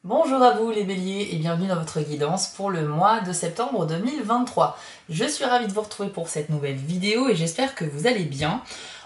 Bonjour à vous les béliers et bienvenue dans votre guidance pour le mois de septembre 2023. Je suis ravie de vous retrouver pour cette nouvelle vidéo et j'espère que vous allez bien.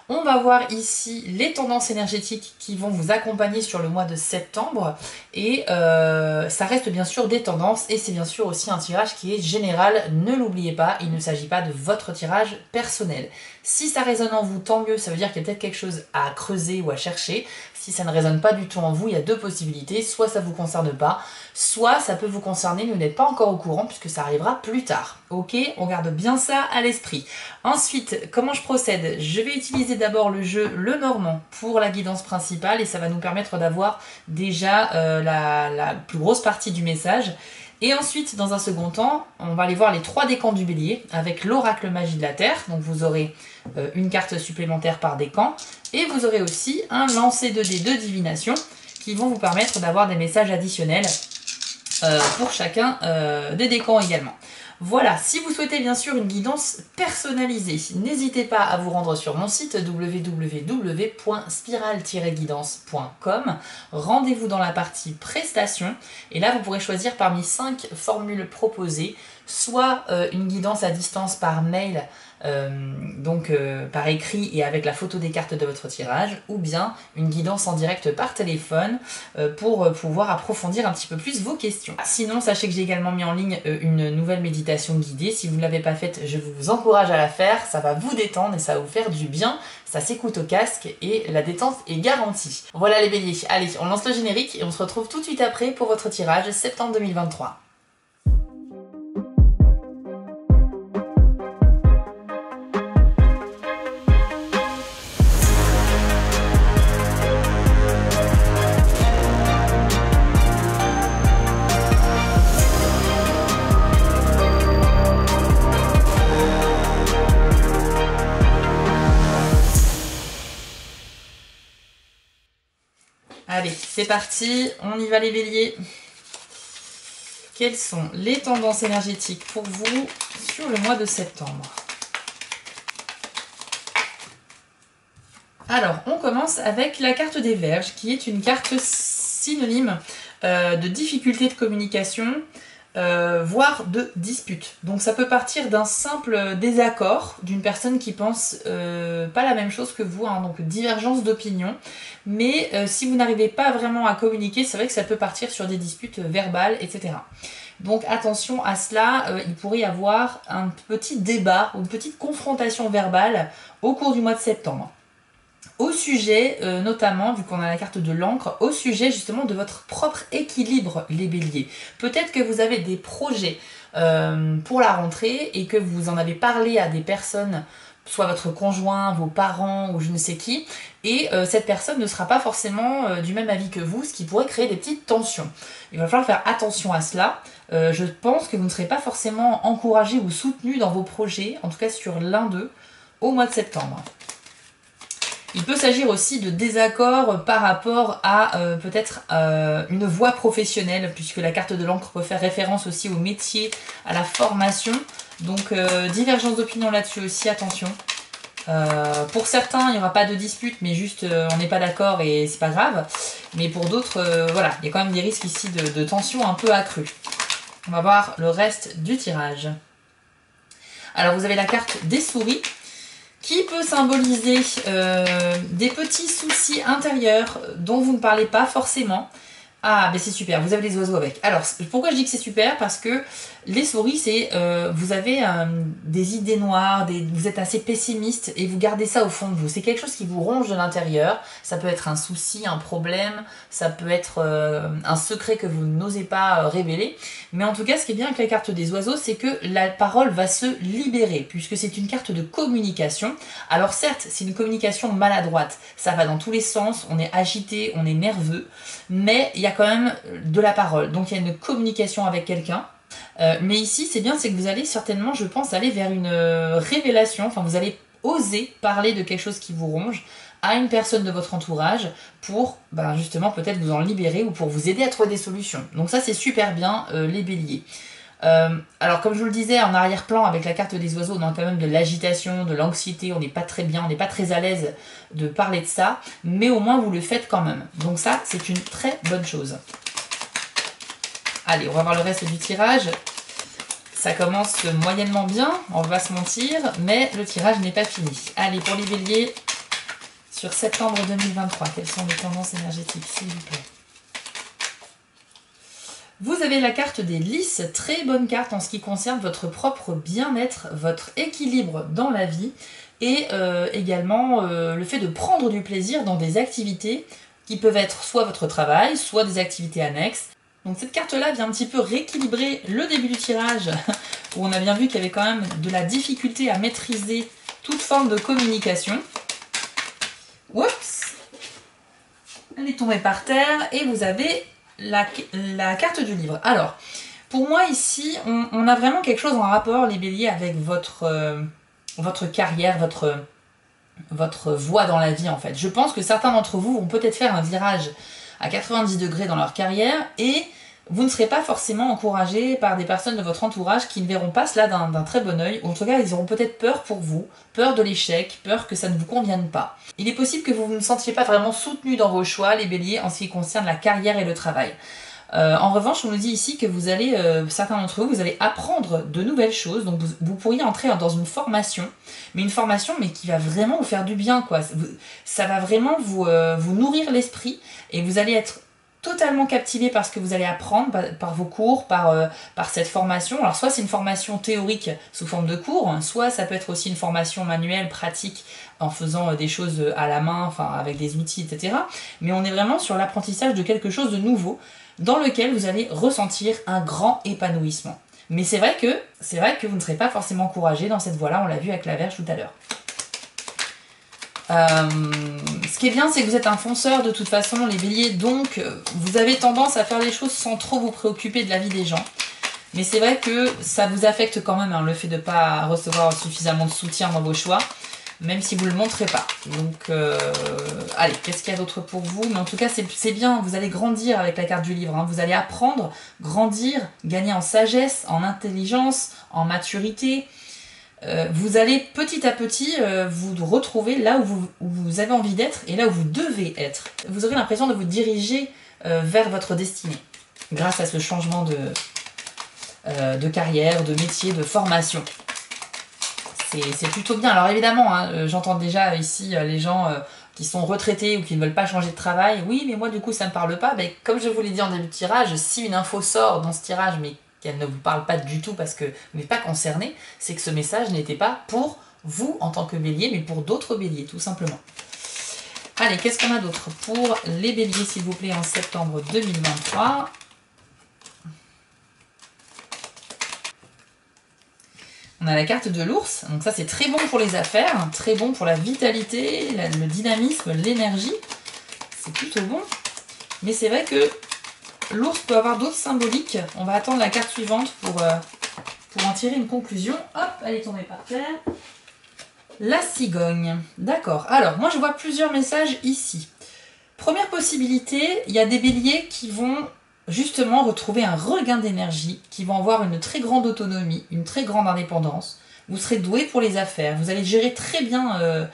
On va voir ici les tendances énergétiques qui vont vous accompagner sur le mois de septembre et ça reste bien sûr des tendances et c'est bien sûr aussi un tirage qui est général. Ne l'oubliez pas, il ne s'agit pas de votre tirage personnel. Si ça résonne en vous, tant mieux, ça veut dire qu'il y a peut-être quelque chose à creuser ou à chercher. Si ça ne résonne pas du tout en vous, il y a deux possibilités, soit ça ne vous concerne pas, soit ça peut vous concerner mais vous n'êtes pas encore au courant puisque ça arrivera plus tard. Ok, on garde bien ça à l'esprit. Ensuite, comment je procède? Je vais utiliser d'abord le jeu Le Normand pour la guidance principale et ça va nous permettre d'avoir déjà la plus grosse partie du message. Et ensuite, dans un second temps, on va aller voir les 3 décans du bélier avec l'oracle magie de la Terre. Donc vous aurez une carte supplémentaire par décan. Et vous aurez aussi un lancer de dés de divination qui vont vous permettre d'avoir des messages additionnels pour chacun des décans également. Voilà, si vous souhaitez bien sûr une guidance personnalisée, n'hésitez pas à vous rendre sur mon site www.spiral-guidance.com. Rendez-vous dans la partie prestations et là vous pourrez choisir parmi 5 formules proposées, soit une guidance à distance par mail, par écrit et avec la photo des cartes de votre tirage, ou bien une guidance en direct par téléphone pour pouvoir approfondir un petit peu plus vos questions. Sinon, sachez que j'ai également mis en ligne une nouvelle méditation guidée. Si vous ne l'avez pas faite, je vous encourage à la faire. Ça va vous détendre et ça va vous faire du bien. Ça s'écoute au casque et la détente est garantie. Voilà les béliers. Allez, on lance le générique et on se retrouve tout de suite après pour votre tirage septembre 2023. Allez, c'est parti, on y va les béliers. Quelles sont les tendances énergétiques pour vous sur le mois de septembre? Alors, on commence avec la carte des Vierges, qui est une carte synonyme de difficulté de communication, voire de dispute. Donc ça peut partir d'un simple désaccord d'une personne qui pense pas la même chose que vous, hein, donc divergence d'opinion. Mais si vous n'arrivez pas vraiment à communiquer, c'est vrai que ça peut partir sur des disputes verbales, etc. Donc attention à cela, il pourrait y avoir un petit débat ou une petite confrontation verbale au cours du mois de septembre. Au sujet, notamment, vu qu'on a la carte de l'encre, au sujet justement de votre propre équilibre, les béliers. Peut-être que vous avez des projets pour la rentrée et que vous en avez parlé à des personnes, soit votre conjoint, vos parents ou je ne sais qui, et cette personne ne sera pas forcément du même avis que vous, ce qui pourrait créer des petites tensions. Il va falloir faire attention à cela. Je pense que vous ne serez pas forcément encouragé ou soutenu dans vos projets, en tout cas sur l'un d'eux, au mois de septembre. Il peut s'agir aussi de désaccords par rapport à peut-être une voie professionnelle, puisque la carte de l'encre peut faire référence aussi au métier, à la formation. Donc divergence d'opinion là-dessus aussi, attention. Pour certains, il n'y aura pas de dispute, mais juste on n'est pas d'accord et c'est pas grave. Mais pour d'autres, voilà, il y a quand même des risques ici de tension un peu accrue. On va voir le reste du tirage. Alors vous avez la carte des souris, qui peut symboliser des petits soucis intérieurs dont vous ne parlez pas forcément. Ah, ben c'est super, vous avez les oiseaux avec. Alors, pourquoi je dis que c'est super? Parce que les souris, c'est vous avez des idées noires, vous êtes assez pessimiste et vous gardez ça au fond de vous. C'est quelque chose qui vous ronge de l'intérieur. Ça peut être un souci, un problème, ça peut être un secret que vous n'osez pas révéler. Mais en tout cas, ce qui est bien avec la carte des oiseaux, c'est que la parole va se libérer, puisque c'est une carte de communication. Alors certes, c'est une communication maladroite. Ça va dans tous les sens, on est agité, on est nerveux, mais il y a quand même de la parole. Donc il y a une communication avec quelqu'un. Mais ici, c'est bien, c'est que vous allez certainement, je pense, aller vers une révélation. Enfin, vous allez oser parler de quelque chose qui vous ronge à une personne de votre entourage pour justement peut-être vous en libérer ou pour vous aider à trouver des solutions. Donc ça, c'est super bien, les béliers. Alors comme je vous le disais, en arrière-plan avec la carte des oiseaux, on a quand même de l'agitation, de l'anxiété, on n'est pas très bien, on n'est pas très à l'aise de parler de ça, mais au moins vous le faites quand même. Donc ça, c'est une très bonne chose. Allez, on va voir le reste du tirage. Ça commence moyennement bien, on va se mentir, mais le tirage n'est pas fini. Allez, pour les béliers, sur septembre 2023, quelles sont les tendances énergétiques, s'il vous plaît? Vous avez la carte des lys, très bonne carte en ce qui concerne votre propre bien-être, votre équilibre dans la vie et également le fait de prendre du plaisir dans des activités qui peuvent être soit votre travail, soit des activités annexes. Donc cette carte-là vient un petit peu rééquilibrer le début du tirage où on a bien vu qu'il y avait quand même de la difficulté à maîtriser toute forme de communication. Oups! Elle est tombée par terre et vous avez la carte du livre. Alors, pour moi ici, on a vraiment quelque chose en rapport, les béliers, avec votre carrière, votre voie dans la vie en fait. Je pense que certains d'entre vous vont peut-être faire un virage à 90 degrés dans leur carrière et vous ne serez pas forcément encouragé par des personnes de votre entourage qui ne verront pas cela d'un très bon œil, ou en tout cas ils auront peut-être peur pour vous, peur de l'échec, peur que ça ne vous convienne pas. Il est possible que vous ne sentiez pas vraiment soutenu dans vos choix, les béliers, en ce qui concerne la carrière et le travail. En revanche, on nous dit ici que vous allez, certains d'entre vous, vous allez apprendre de nouvelles choses, donc vous pourriez entrer dans une formation, mais une formation qui va vraiment vous faire du bien, quoi. Ça va vraiment vous nourrir l'esprit, et vous allez être totalement captivé par ce que vous allez apprendre, par vos cours, par cette formation. Alors soit c'est une formation théorique sous forme de cours, soit ça peut être aussi une formation manuelle, pratique, en faisant des choses à la main, enfin avec des outils, etc. Mais on est vraiment sur l'apprentissage de quelque chose de nouveau, dans lequel vous allez ressentir un grand épanouissement. Mais c'est vrai que vous ne serez pas forcément encouragé dans cette voie-là, on l'a vu avec la Vierge tout à l'heure. Ce qui est bien, c'est que vous êtes un fonceur de toute façon, les béliers, donc vous avez tendance à faire les choses sans trop vous préoccuper de la vie des gens. Mais c'est vrai que ça vous affecte quand même, hein, le fait de ne pas recevoir suffisamment de soutien dans vos choix, même si vous ne le montrez pas. Donc, allez, qu'est-ce qu'il y a d'autre pour vous? Mais en tout cas, c'est bien, vous allez grandir avec la carte du livre, hein. Vous allez apprendre, grandir, gagner en sagesse, en intelligence, en maturité. Vous allez petit à petit vous retrouver là où vous avez envie d'être et là où vous devez être. Vous aurez l'impression de vous diriger vers votre destinée grâce à ce changement de carrière, de métier, de formation. C'est plutôt bien. Alors évidemment, hein, j'entends déjà ici les gens qui sont retraités ou qui ne veulent pas changer de travail. Oui, mais moi du coup ça ne me parle pas. Mais comme je vous l'ai dit en début de tirage, si une info sort dans ce tirage, mais qu'elle ne vous parle pas du tout parce que vous n'êtes pas concerné, c'est que ce message n'était pas pour vous en tant que bélier, mais pour d'autres béliers, tout simplement. Allez, qu'est-ce qu'on a d'autre pour les béliers, s'il vous plaît, en septembre 2023 ? On a la carte de l'ours, donc ça c'est très bon pour les affaires, très bon pour la vitalité, le dynamisme, l'énergie, c'est plutôt bon. Mais c'est vrai que l'ours peut avoir d'autres symboliques. On va attendre la carte suivante pour en tirer une conclusion. Hop, elle est tombée par terre. La cigogne. D'accord. Alors, moi je vois plusieurs messages ici. Première possibilité, il y a des béliers qui vont justement retrouver un regain d'énergie, qui vont avoir une très grande autonomie, une très grande indépendance. Vous serez doué pour les affaires. Vous allez gérer très bien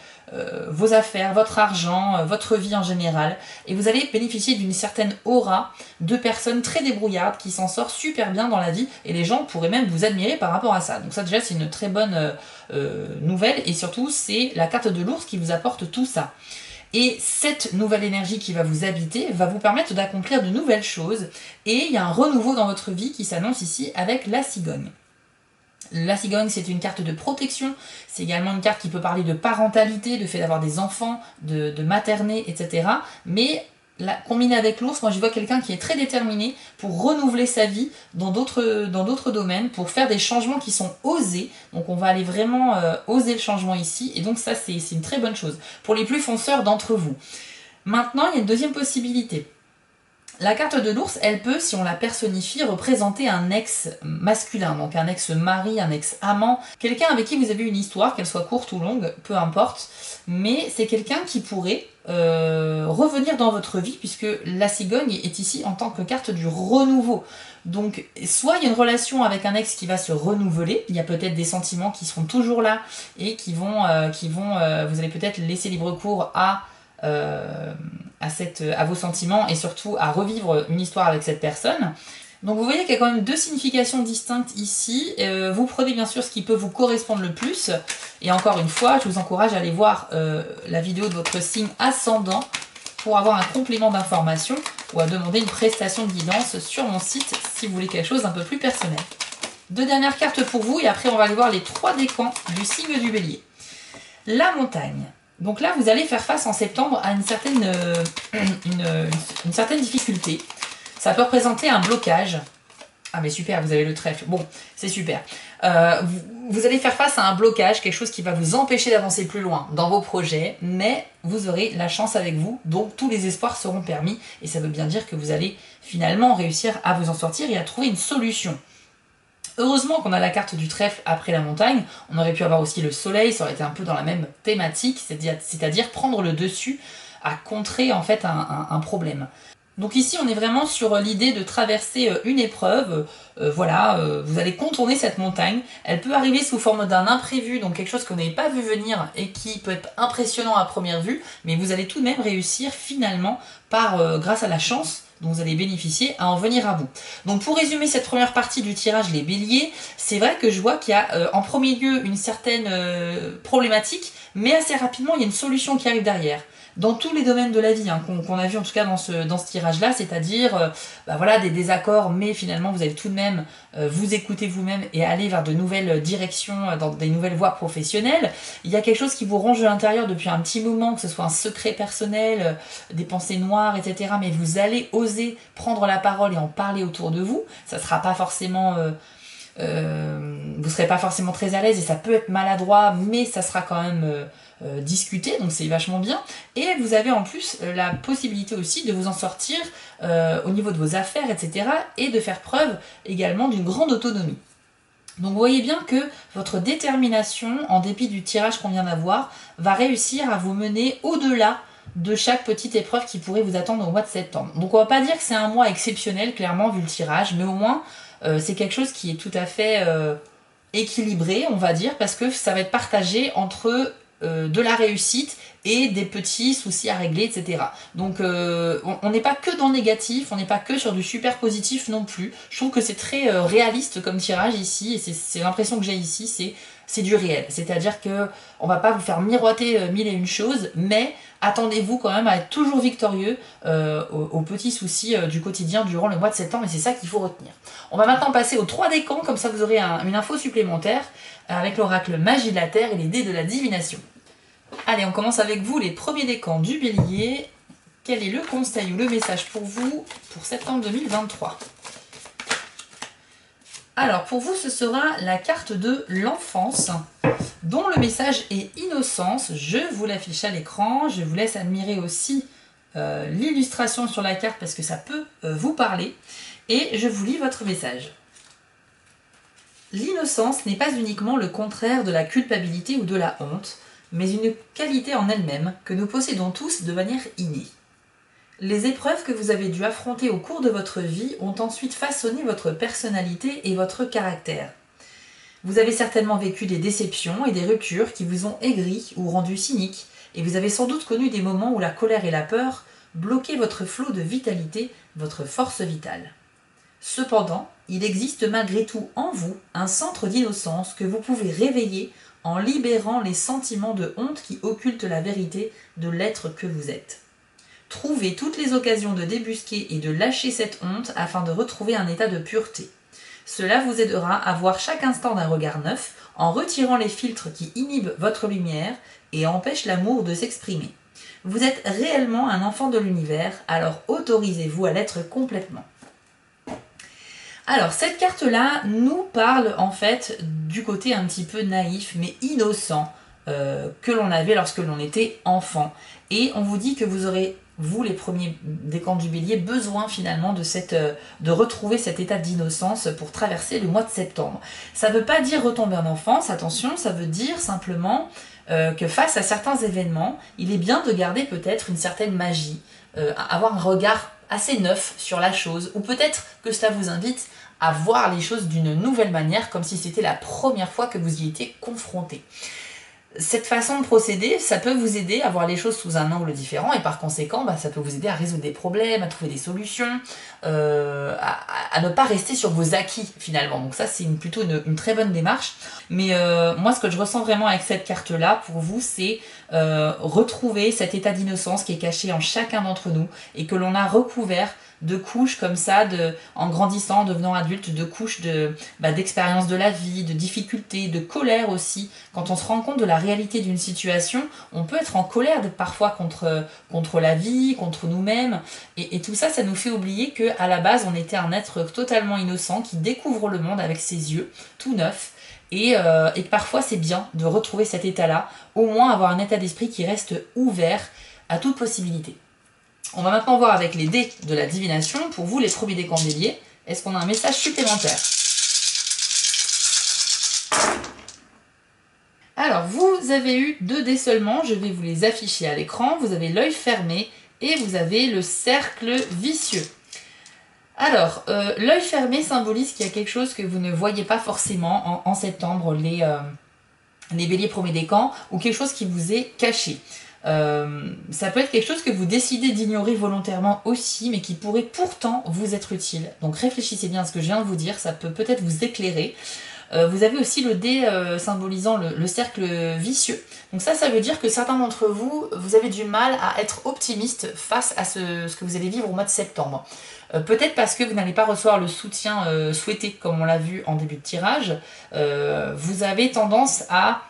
vos affaires, votre argent, votre vie en général. Et vous allez bénéficier d'une certaine aura de personnes très débrouillardes qui s'en sortent super bien dans la vie. Et les gens pourraient même vous admirer par rapport à ça. Donc ça déjà c'est une très bonne nouvelle. Et surtout c'est la carte de l'ours qui vous apporte tout ça. Et cette nouvelle énergie qui va vous habiter va vous permettre d'accomplir de nouvelles choses. Et il y a un renouveau dans votre vie qui s'annonce ici avec la cigogne. La cigogne, c'est une carte de protection, c'est également une carte qui peut parler de parentalité, de fait d'avoir des enfants, de materner, etc. Mais combinée avec l'ours, moi je vois quelqu'un qui est très déterminé pour renouveler sa vie dans d'autres domaines, pour faire des changements qui sont osés. Donc on va aller vraiment oser le changement ici, et donc ça c'est une très bonne chose pour les plus fonceurs d'entre vous. Maintenant, il y a une deuxième possibilité. La carte de l'ours, elle peut, si on la personnifie, représenter un ex masculin, donc un ex-mari, un ex-amant, quelqu'un avec qui vous avez une histoire, qu'elle soit courte ou longue, peu importe, mais c'est quelqu'un qui pourrait revenir dans votre vie, puisque la cigogne est ici en tant que carte du renouveau. Donc, soit il y a une relation avec un ex qui va se renouveler, il y a peut-être des sentiments qui seront toujours là, et vous allez peut-être laisser libre cours à vos sentiments et surtout à revivre une histoire avec cette personne. Donc vous voyez qu'il y a quand même deux significations distinctes ici. Vous prenez bien sûr ce qui peut vous correspondre le plus. Et encore une fois, je vous encourage à aller voir la vidéo de votre signe ascendant pour avoir un complément d'information ou à demander une prestation de guidance sur mon site si vous voulez quelque chose d'un peu plus personnel. Deux dernières cartes pour vous et après on va aller voir les 3 décans du signe du Bélier. La montagne. Donc là, vous allez faire face en septembre à une certaine difficulté. Ça peut représenter un blocage. Ah mais super, vous avez le trèfle. Bon, c'est super. Vous allez faire face à un blocage, quelque chose qui va vous empêcher d'avancer plus loin dans vos projets, mais vous aurez la chance avec vous, donc tous les espoirs seront permis, et ça veut bien dire que vous allez finalement réussir à vous en sortir et à trouver une solution. Heureusement qu'on a la carte du trèfle après la montagne, on aurait pu avoir aussi le soleil, ça aurait été un peu dans la même thématique, c'est-à-dire prendre le dessus à contrer en fait un problème. Donc ici on est vraiment sur l'idée de traverser une épreuve, vous allez contourner cette montagne, elle peut arriver sous forme d'un imprévu, donc quelque chose que vous n'avez pas vu venir et qui peut être impressionnant à première vue, mais vous allez tout de même réussir finalement grâce à la chance dont vous allez bénéficier à en venir à bout. Donc pour résumer cette première partie du tirage les béliers, c'est vrai que je vois qu'il y a en premier lieu une certaine problématique, mais assez rapidement il y a une solution qui arrive derrière. Dans tous les domaines de la vie, hein, qu'on a vu en tout cas dans ce tirage-là, c'est-à-dire des désaccords, mais finalement vous allez tout de même vous écouter vous-même et aller vers de nouvelles directions, dans des nouvelles voies professionnelles. Il y a quelque chose qui vous ronge de l'intérieur depuis un petit moment, que ce soit un secret personnel, des pensées noires, etc. Mais vous allez oser prendre la parole et en parler autour de vous. Ça sera pas forcément... vous serez pas forcément très à l'aise et ça peut être maladroit, mais ça sera quand même discuté, donc c'est vachement bien. Et vous avez en plus la possibilité aussi de vous en sortir au niveau de vos affaires, etc. et de faire preuve également d'une grande autonomie. Donc vous voyez bien que votre détermination, en dépit du tirage qu'on vient d'avoir, va réussir à vous mener au-delà de chaque petite épreuve qui pourrait vous attendre au mois de septembre. Donc on va pas dire que c'est un mois exceptionnel, clairement, vu le tirage, mais au moins c'est quelque chose qui est tout à fait équilibré, on va dire, parce que ça va être partagé entre de la réussite et des petits soucis à régler, etc. Donc on n'est pas que dans le négatif, on n'est pas que sur du super positif non plus. Je trouve que c'est très réaliste comme tirage ici, et c'est l'impression que j'ai ici, c'est du réel. C'est-à-dire que on va pas vous faire miroiter mille et une choses, mais attendez-vous quand même à être toujours victorieux aux petits soucis du quotidien durant le mois de septembre, et c'est ça qu'il faut retenir. On va maintenant passer aux 3 décans, comme ça vous aurez une info supplémentaire avec l'oracle Magie de la Terre et les dés de la divination. Allez, on commence avec vous, les premiers décans du Bélier. Quel est le conseil ou le message pour vous pour septembre 2023 ? Alors, pour vous, ce sera la carte de l'enfance, dont le message est innocence. Je vous l'affiche à l'écran. Je vous laisse admirer aussi l'illustration sur la carte parce que ça peut vous parler. Et je vous lis votre message. L'innocence n'est pas uniquement le contraire de la culpabilité ou de la honte, mais une qualité en elle-même que nous possédons tous de manière innée. Les épreuves que vous avez dû affronter au cours de votre vie ont ensuite façonné votre personnalité et votre caractère. Vous avez certainement vécu des déceptions et des ruptures qui vous ont aigri ou rendu cynique, et vous avez sans doute connu des moments où la colère et la peur bloquaient votre flot de vitalité, votre force vitale. Cependant, il existe malgré tout en vous un centre d'innocence que vous pouvez réveiller en libérant les sentiments de honte qui occultent la vérité de l'être que vous êtes. Trouvez toutes les occasions de débusquer et de lâcher cette honte afin de retrouver un état de pureté. Cela vous aidera à voir chaque instant d'un regard neuf en retirant les filtres qui inhibent votre lumière et empêchent l'amour de s'exprimer. Vous êtes réellement un enfant de l'univers, alors autorisez-vous à l'être complètement. Alors, cette carte-là nous parle en fait du côté un petit peu naïf mais innocent que l'on avait lorsque l'on était enfant. Et on vous dit que vous aurez, vous les premiers décans du Bélier, besoin finalement de retrouver cet état d'innocence pour traverser le mois de septembre. Ça ne veut pas dire retomber en enfance, attention, ça veut dire simplement que face à certains événements, il est bien de garder peut-être une certaine magie, avoir un regard assez neuf sur la chose, ou peut-être que cela vous invite à voir les choses d'une nouvelle manière, comme si c'était la première fois que vous y étiez confronté. Cette façon de procéder, ça peut vous aider à voir les choses sous un angle différent et par conséquent, ça peut vous aider à résoudre des problèmes, à trouver des solutions, à ne pas rester sur vos acquis finalement. Donc ça, c'est plutôt une très bonne démarche. Mais moi, ce que je ressens vraiment avec cette carte-là, pour vous, c'est retrouver cet état d'innocence qui est caché en chacun d'entre nous et que l'on a recouvert de couches comme ça, en grandissant, en devenant adulte, de couches d'expérience de la vie, de difficultés, de colère aussi. Quand on se rend compte de la réalité d'une situation, on peut être en colère parfois contre la vie, contre nous-mêmes. Et tout ça, ça nous fait oublier qu'à la base, on était un être totalement innocent qui découvre le monde avec ses yeux, tout neuf. Et que parfois, c'est bien de retrouver cet état-là, au moins avoir un état d'esprit qui reste ouvert à toute possibilité. On va maintenant voir avec les dés de la divination, pour vous les premiers décans bélier, est-ce qu'on a un message supplémentaire? Alors, vous avez eu 2 dés seulement, je vais vous les afficher à l'écran. Vous avez l'œil fermé et vous avez le cercle vicieux. Alors, l'œil fermé symbolise qu'il y a quelque chose que vous ne voyez pas forcément en septembre, les béliers premiers décans, ou quelque chose qui vous est caché. Ça peut être quelque chose que vous décidez d'ignorer volontairement aussi, mais qui pourrait pourtant vous être utile. Donc réfléchissez bien à ce que je viens de vous dire, ça peut peut-être vous éclairer. Vous avez aussi le dé symbolisant le cercle vicieux. Donc ça veut dire que certains d'entre vous, vous avez du mal à être optimiste face à ce que vous allez vivre au mois de septembre. Peut-être parce que vous n'allez pas recevoir le soutien souhaité, comme on l'a vu en début de tirage. Vous avez tendance à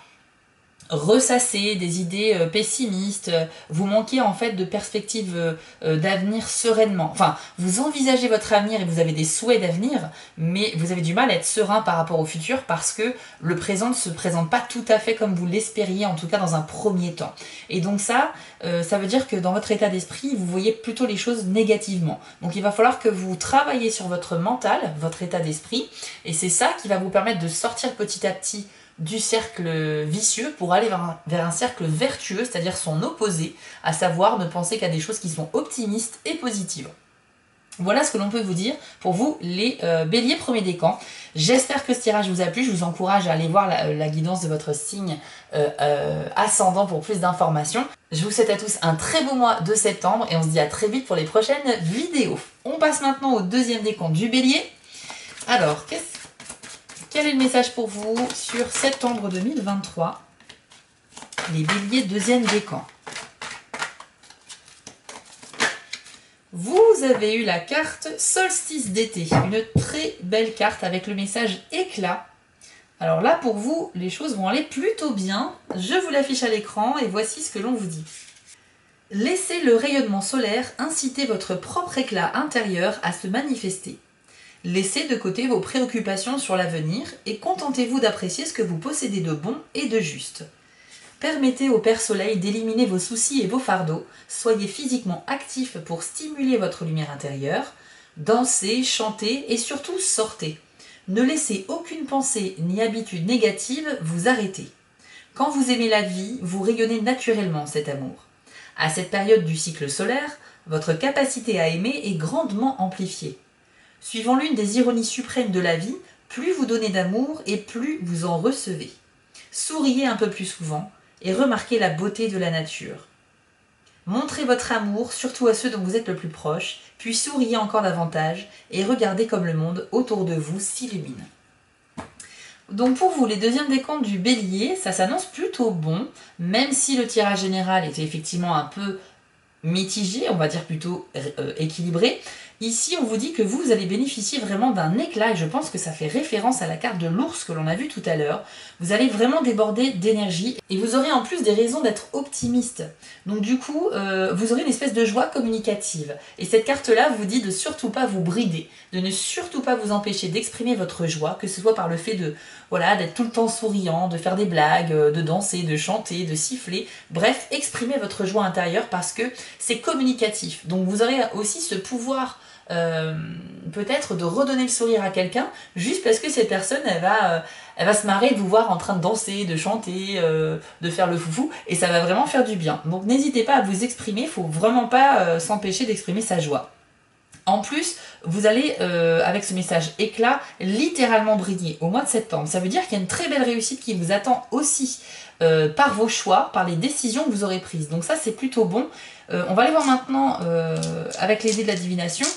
ressasser des idées pessimistes, vous manquez en fait de perspectives d'avenir sereinement. Enfin, vous envisagez votre avenir et vous avez des souhaits d'avenir, mais vous avez du mal à être serein par rapport au futur parce que le présent ne se présente pas tout à fait comme vous l'espériez, en tout cas dans un premier temps. Et donc ça veut dire que dans votre état d'esprit, vous voyez plutôt les choses négativement. Donc il va falloir que vous travaillez sur votre mental, votre état d'esprit, et c'est ça qui va vous permettre de sortir petit à petit du cercle vicieux pour aller vers un cercle vertueux, c'est-à-dire son opposé, à savoir ne penser qu'à des choses qui sont optimistes et positives. Voilà ce que l'on peut vous dire pour vous les béliers premiers décans. J'espère que ce tirage vous a plu, je vous encourage à aller voir la guidance de votre signe ascendant pour plus d'informations. Je vous souhaite à tous un très beau mois de septembre et on se dit à très vite pour les prochaines vidéos. On passe maintenant au deuxième décan du bélier. Alors, quel est le message pour vous sur septembre 2023? Les béliers, deuxième décan. Vous avez eu la carte Solstice d'été, une très belle carte avec le message éclat. Alors là, pour vous, les choses vont aller plutôt bien. Je vous l'affiche à l'écran et voici ce que l'on vous dit. Laissez le rayonnement solaire inciter votre propre éclat intérieur à se manifester. Laissez de côté vos préoccupations sur l'avenir et contentez-vous d'apprécier ce que vous possédez de bon et de juste. Permettez au Père Soleil d'éliminer vos soucis et vos fardeaux, soyez physiquement actifs pour stimuler votre lumière intérieure, dansez, chantez et surtout sortez. Ne laissez aucune pensée ni habitude négative vous arrêter. Quand vous aimez la vie, vous rayonnez naturellement cet amour. À cette période du cycle solaire, votre capacité à aimer est grandement amplifiée. Suivant l'une des ironies suprêmes de la vie, plus vous donnez d'amour et plus vous en recevez. Souriez un peu plus souvent et remarquez la beauté de la nature. Montrez votre amour, surtout à ceux dont vous êtes le plus proche, puis souriez encore davantage et regardez comme le monde autour de vous s'illumine. Donc pour vous, les deuxièmes décomptes du bélier, ça s'annonce plutôt bon, même si le tirage général était effectivement un peu mitigé, on va dire plutôt équilibré. Ici, on vous dit que vous allez bénéficier vraiment d'un éclat, et je pense que ça fait référence à la carte de l'ours que l'on a vue tout à l'heure. Vous allez vraiment déborder d'énergie, et vous aurez en plus des raisons d'être optimiste. Donc du coup, vous aurez une espèce de joie communicative. Et cette carte-là vous dit de surtout pas vous brider, de ne surtout pas vous empêcher d'exprimer votre joie, que ce soit par le fait de, voilà, d'être tout le temps souriant, de faire des blagues, de danser, de chanter, de siffler. Bref, exprimez votre joie intérieure parce que c'est communicatif. Donc vous aurez aussi ce pouvoir peut-être de redonner le sourire à quelqu'un juste parce que cette personne elle va se marrer de vous voir en train de danser, de chanter, de faire le foufou, et ça va vraiment faire du bien. Donc n'hésitez pas à vous exprimer, il ne faut vraiment pas s'empêcher d'exprimer sa joie. En plus, vous allez, avec ce message éclat, littéralement briller au mois de septembre. Ça veut dire qu'il y a une très belle réussite qui vous attend aussi par vos choix, par les décisions que vous aurez prises. Donc ça, c'est plutôt bon. On va aller voir maintenant avec les dés de la divination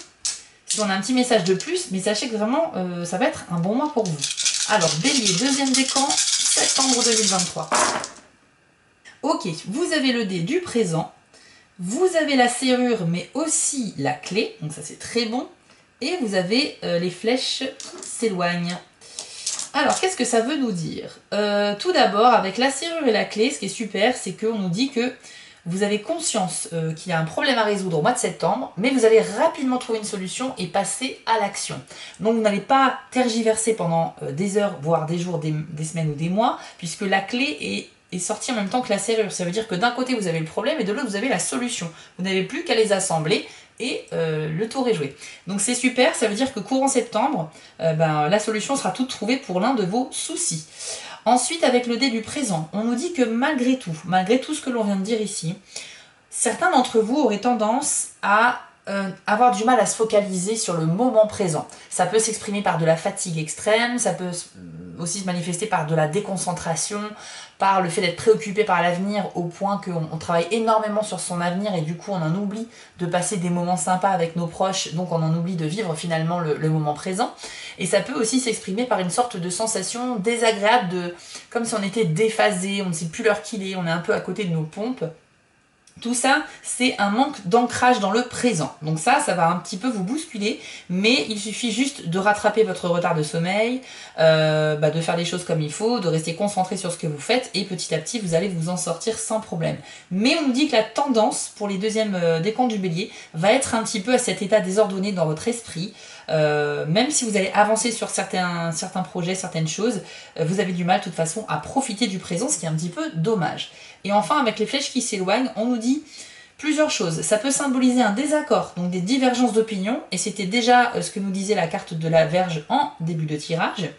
si on a un petit message de plus, mais sachez que vraiment, ça va être un bon mois pour vous. Alors, Bélier, deuxième décan, septembre 2023. Ok, vous avez le dé du présent. Vous avez la serrure, mais aussi la clé, donc ça c'est très bon. Et vous avez les flèches qui s'éloignent. Alors, qu'est-ce que ça veut nous dire? Tout d'abord, avec la serrure et la clé, ce qui est super, c'est qu'on nous dit que vous avez conscience qu'il y a un problème à résoudre au mois de septembre, mais vous allez rapidement trouver une solution et passer à l'action. Donc, vous n'allez pas tergiverser pendant des heures, voire des jours, des semaines ou des mois, puisque la clé est sortie en même temps que la serrure. Ça veut dire que d'un côté, vous avez le problème et de l'autre, vous avez la solution. Vous n'avez plus qu'à les assembler et le tour est joué. Donc c'est super, ça veut dire que courant septembre, la solution sera toute trouvée pour l'un de vos soucis. Ensuite, avec le dé du présent, on nous dit que malgré tout ce que l'on vient de dire ici, certains d'entre vous auraient tendance à avoir du mal à se focaliser sur le moment présent. Ça peut s'exprimer par de la fatigue extrême, ça peut aussi se manifester par de la déconcentration, par le fait d'être préoccupé par l'avenir au point qu'on travaille énormément sur son avenir et du coup on en oublie de passer des moments sympas avec nos proches, donc on en oublie de vivre finalement le moment présent. Et ça peut aussi s'exprimer par une sorte de sensation désagréable, comme si on était déphasé, on ne sait plus l'heure qu'il est, on est un peu à côté de nos pompes. Tout ça, c'est un manque d'ancrage dans le présent. Donc ça va un petit peu vous bousculer, mais il suffit juste de rattraper votre retard de sommeil, de faire les choses comme il faut, de rester concentré sur ce que vous faites, et petit à petit, vous allez vous en sortir sans problème. Mais on nous dit que la tendance pour les deuxièmes décans du Bélier va être un petit peu à cet état désordonné dans votre esprit. Même si vous allez avancer sur certains projets, certaines choses, vous avez du mal de toute façon à profiter du présent, ce qui est un petit peu dommage. Et enfin, avec les flèches qui s'éloignent, on nous dit plusieurs choses. Ça peut symboliser un désaccord, donc des divergences d'opinion, et c'était déjà ce que nous disait la carte de la Vierge en début de tirage.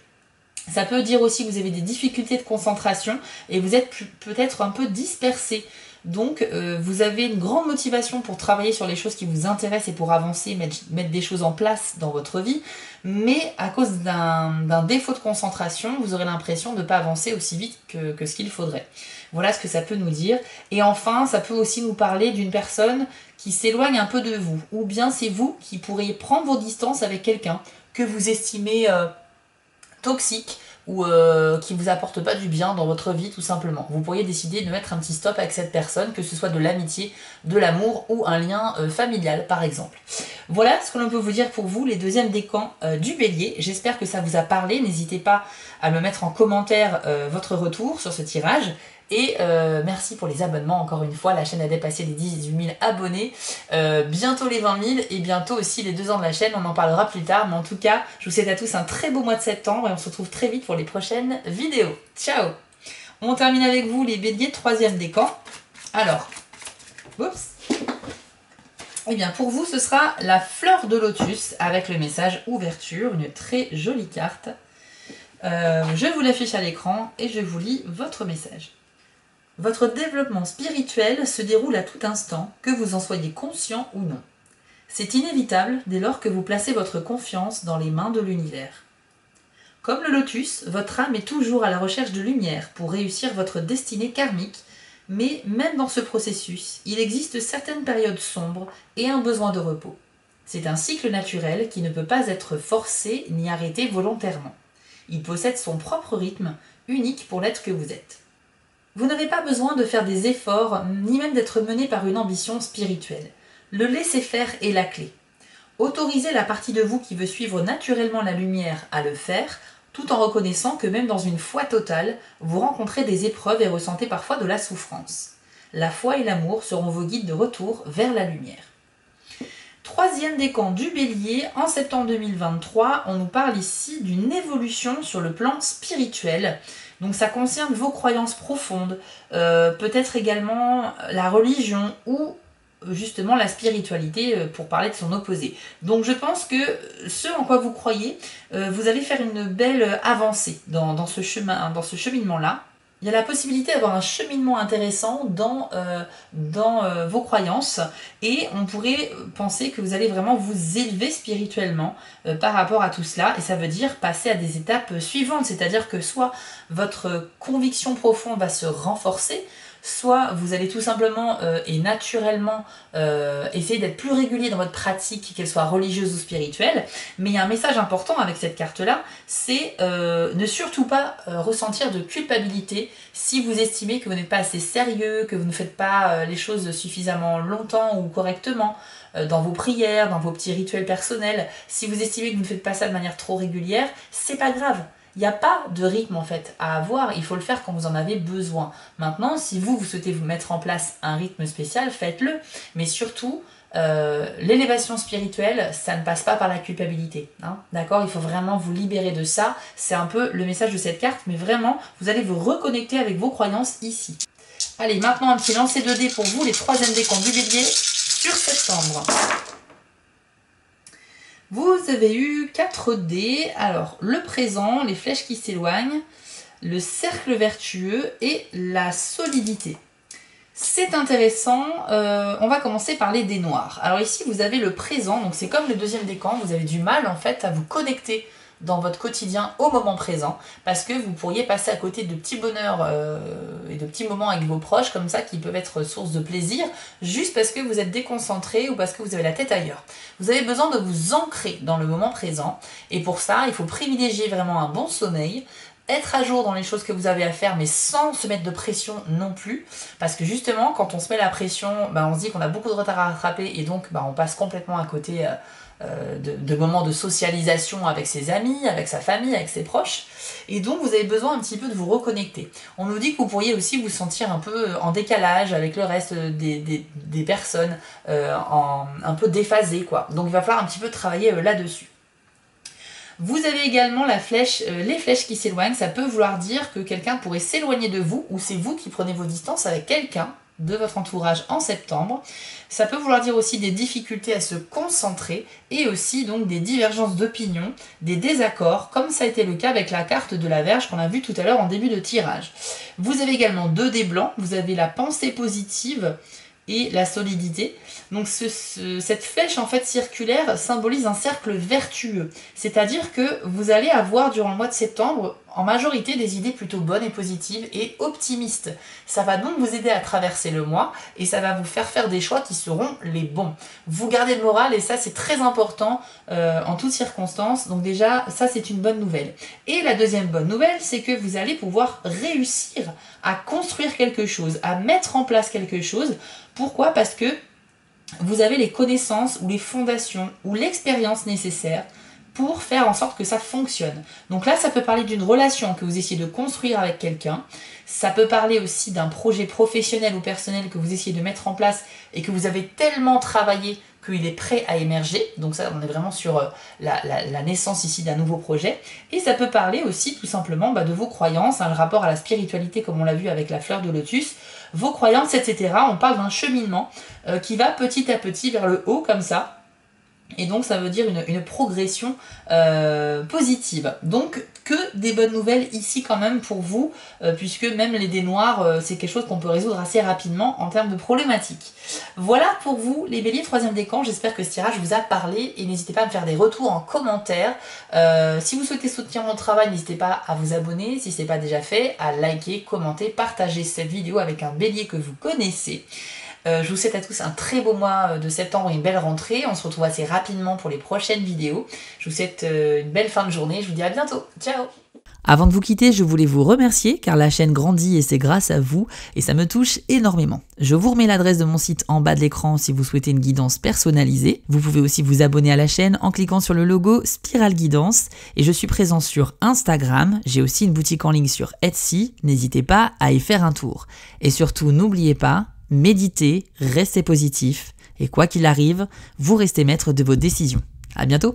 Ça peut dire aussi que vous avez des difficultés de concentration et vous êtes peut-être un peu dispersé. Donc vous avez une grande motivation pour travailler sur les choses qui vous intéressent et pour avancer, mettre des choses en place dans votre vie, mais à cause d'un défaut de concentration, vous aurez l'impression de ne pas avancer aussi vite que ce qu'il faudrait. Voilà ce que ça peut nous dire. Et enfin, ça peut aussi nous parler d'une personne qui s'éloigne un peu de vous, ou bien c'est vous qui pourriez prendre vos distances avec quelqu'un que vous estimez toxique, ou qui vous apporte pas du bien dans votre vie tout simplement. Vous pourriez décider de mettre un petit stop avec cette personne, que ce soit de l'amitié, de l'amour ou un lien familial par exemple. Voilà ce que l'on peut vous dire pour vous, les deuxièmes décans du Bélier. J'espère que ça vous a parlé. N'hésitez pas à me mettre en commentaire votre retour sur ce tirage. Et merci pour les abonnements, encore une fois, la chaîne a dépassé les 18 000 abonnés, bientôt les 20 000 et bientôt aussi les 2 ans de la chaîne, on en parlera plus tard, mais en tout cas, je vous souhaite à tous un très beau mois de septembre et on se retrouve très vite pour les prochaines vidéos. Ciao! On termine avec vous les Béliers, troisième décan. Alors, oups. Eh bien pour vous, ce sera la fleur de lotus avec le message ouverture, une très jolie carte. Je vous l'affiche à l'écran et je vous lis votre message. Votre développement spirituel se déroule à tout instant, que vous en soyez conscient ou non. C'est inévitable dès lors que vous placez votre confiance dans les mains de l'univers. Comme le lotus, votre âme est toujours à la recherche de lumière pour réussir votre destinée karmique, mais même dans ce processus, il existe certaines périodes sombres et un besoin de repos. C'est un cycle naturel qui ne peut pas être forcé ni arrêté volontairement. Il possède son propre rythme, unique pour l'être que vous êtes. Vous n'avez pas besoin de faire des efforts, ni même d'être mené par une ambition spirituelle. Le laisser-faire est la clé. Autorisez la partie de vous qui veut suivre naturellement la lumière à le faire, tout en reconnaissant que même dans une foi totale, vous rencontrez des épreuves et ressentez parfois de la souffrance. La foi et l'amour seront vos guides de retour vers la lumière. Troisième décan du Bélier, en septembre 2023, on nous parle ici d'une évolution sur le plan spirituel. Donc ça concerne vos croyances profondes, peut-être également la religion ou justement la spiritualité pour parler de son opposé. Donc je pense que ce en quoi vous croyez, vous allez faire une belle avancée dans ce chemin, dans ce cheminement-là. Il y a la possibilité d'avoir un cheminement intéressant dans vos croyances et on pourrait penser que vous allez vraiment vous élever spirituellement par rapport à tout cela et ça veut dire passer à des étapes suivantes, c'est-à-dire que soit votre conviction profonde va se renforcer, soit vous allez tout simplement et naturellement essayer d'être plus régulier dans votre pratique, qu'elle soit religieuse ou spirituelle. Mais il y a un message important avec cette carte-là, c'est ne surtout pas ressentir de culpabilité si vous estimez que vous n'êtes pas assez sérieux, que vous ne faites pas les choses suffisamment longtemps ou correctement dans vos prières, dans vos petits rituels personnels. Si vous estimez que vous ne faites pas ça de manière trop régulière, c'est pas grave. Il n'y a pas de rythme en fait à avoir, il faut le faire quand vous en avez besoin. Maintenant, si vous souhaitez vous mettre en place un rythme spécial, faites-le. Mais surtout, l'élévation spirituelle, ça ne passe pas par la culpabilité. Hein, d'accord ? Il faut vraiment vous libérer de ça. C'est un peu le message de cette carte, mais vraiment, vous allez vous reconnecter avec vos croyances ici. Allez, maintenant un petit lancer de dés pour vous, les 3e décomptes du bélier sur septembre. Vous avez eu 4 dés, alors le présent, les flèches qui s'éloignent, le cercle vertueux et la solidité. C'est intéressant, on va commencer par les dés noirs. Alors ici vous avez le présent, donc c'est comme le 2e décan, vous avez du mal en fait à vous connecter dans votre quotidien au moment présent, parce que vous pourriez passer à côté de petits bonheurs et de petits moments avec vos proches comme ça qui peuvent être source de plaisir, juste parce que vous êtes déconcentré ou parce que vous avez la tête ailleurs. Vous avez besoin de vous ancrer dans le moment présent, et pour ça, il faut privilégier vraiment un bon sommeil, être à jour dans les choses que vous avez à faire, mais sans se mettre de pression non plus, parce que justement, quand on se met la pression, on se dit qu'on a beaucoup de retard à rattraper, et donc on passe complètement à côté de moments de socialisation avec ses amis, avec sa famille, avec ses proches, et donc vous avez besoin un petit peu de vous reconnecter. On nous dit que vous pourriez aussi vous sentir un peu en décalage avec le reste des personnes, un peu déphasé, quoi. Donc il va falloir un petit peu travailler là-dessus. Vous avez également les flèches qui s'éloignent, ça peut vouloir dire que quelqu'un pourrait s'éloigner de vous, ou c'est vous qui prenez vos distances avec quelqu'un de votre entourage en septembre. Ça peut vouloir dire aussi des difficultés à se concentrer et aussi donc des divergences d'opinion, des désaccords, comme ça a été le cas avec la carte de la Vierge qu'on a vue tout à l'heure en début de tirage. Vous avez également 2 dés blancs, vous avez la pensée positive et la solidité. Donc cette flèche en fait circulaire symbolise un cercle vertueux, c'est-à-dire que vous allez avoir durant le mois de septembre en majorité des idées plutôt bonnes et positives et optimistes. Ça va donc vous aider à traverser le mois et ça va vous faire des choix qui seront les bons. Vous gardez le moral et ça c'est très important en toutes circonstances, donc déjà ça c'est une bonne nouvelle. Et la deuxième bonne nouvelle, c'est que vous allez pouvoir réussir à construire quelque chose, à mettre en place quelque chose. Pourquoi ? Parce que vous avez les connaissances ou les fondations ou l'expérience nécessaire pour faire en sorte que ça fonctionne. Donc là, ça peut parler d'une relation que vous essayez de construire avec quelqu'un. Ça peut parler aussi d'un projet professionnel ou personnel que vous essayez de mettre en place et que vous avez tellement travaillé qu'il est prêt à émerger. Donc ça, on est vraiment sur la naissance ici d'un nouveau projet. Et ça peut parler aussi tout simplement de vos croyances, le rapport à la spiritualité comme on l'a vu avec la fleur de lotus, vos croyances, etc. On parle d'un cheminement qui va petit à petit vers le haut comme ça. Et donc ça veut dire une progression positive. Donc que des bonnes nouvelles ici quand même pour vous, puisque même les dés noirs, c'est quelque chose qu'on peut résoudre assez rapidement en termes de problématiques. Voilà pour vous les béliers 3e décan, j'espère que ce tirage vous a parlé et n'hésitez pas à me faire des retours en commentaire. Si vous souhaitez soutenir mon travail, n'hésitez pas à vous abonner, si ce n'est pas déjà fait, à liker, commenter, partager cette vidéo avec un bélier que vous connaissez. Je vous souhaite à tous un très beau mois de septembre et une belle rentrée. On se retrouve assez rapidement pour les prochaines vidéos. Je vous souhaite une belle fin de journée. Je vous dis à bientôt. Ciao! Avant de vous quitter, je voulais vous remercier car la chaîne grandit et c'est grâce à vous et ça me touche énormément. Je vous remets l'adresse de mon site en bas de l'écran si vous souhaitez une guidance personnalisée. Vous pouvez aussi vous abonner à la chaîne en cliquant sur le logo Spirale Guidance et je suis présent sur Instagram. J'ai aussi une boutique en ligne sur Etsy. N'hésitez pas à y faire un tour. Et surtout, n'oubliez pas, méditez, restez positif et quoi qu'il arrive, vous restez maître de vos décisions. À bientôt!